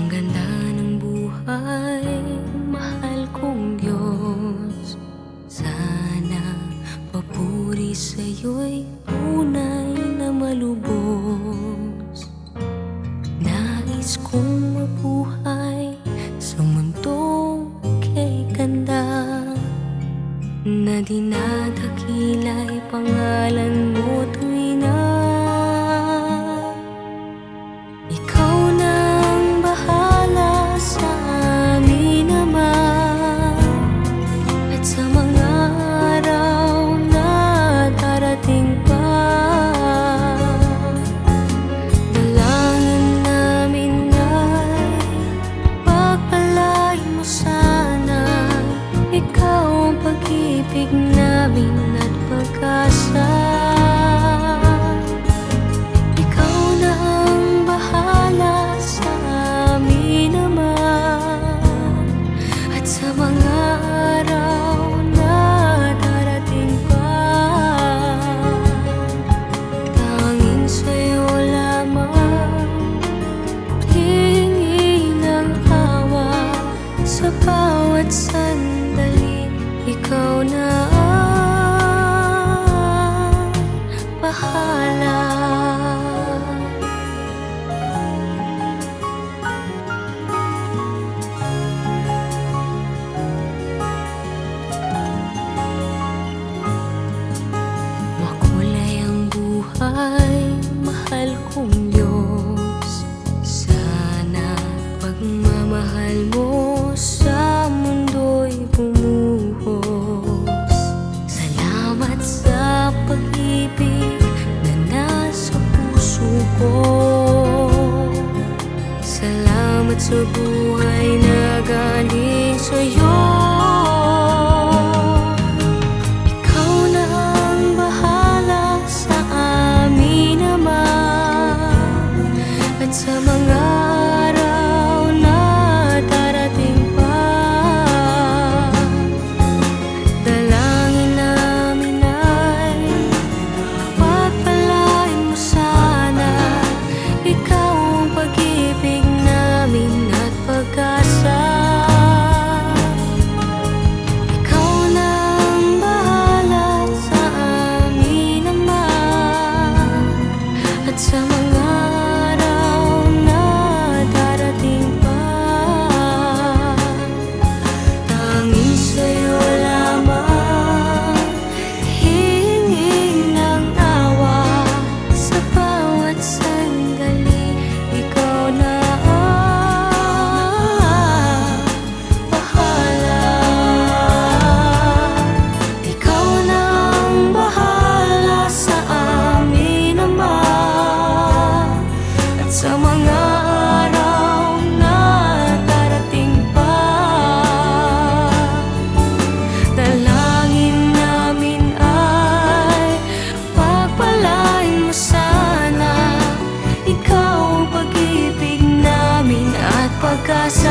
ganda ng buhay, mahal kong Diyos. Sana papuri sa'yo'y tunay na malubos. Nais kong mabuhay sa mundong kay ganda, na dinadakila'y pangalan mo tuwing na ikaw nang bahala sa amin naman. At sa mga araw na darating pa, dalangin namin ay pagpalain mo sana. Ikaw ang pag-ibig namin at pag-asa. Ikaw na ang bahala sa amin naman. At sa mga araw na darating pa, tanging sa'yo lamang hihingi ng awa. Sa bawat sandali, ikaw na ang bahala. Makulay ang buhay, mahal kong Diyos. Sana pagmamahal mo sa mundo'y bumuhos. Salamat sa pag-ibig na nasa puso ko. Salamat sa buhay na galing sa'yo. Ikaw na ang bahala sa amin naman. At sa mga araw na darating pa, dalangin namin ay pagpalain mo sana. Ikaw ang pag-ibig namin at pag-asa. Ikaw na ang bahala sa amin naman. At sa mga araw na darating pa, tanging sa'yo lamang hihingi ng awa. Sa bawat sandali, ikaw na ang bahala. Ikaw na ang bahala sa amin naman. At sa mga araw na darating pa, dalangin namin ay pagpalain mo sana. Ikaw ang pag-ibig namin at pag-asa.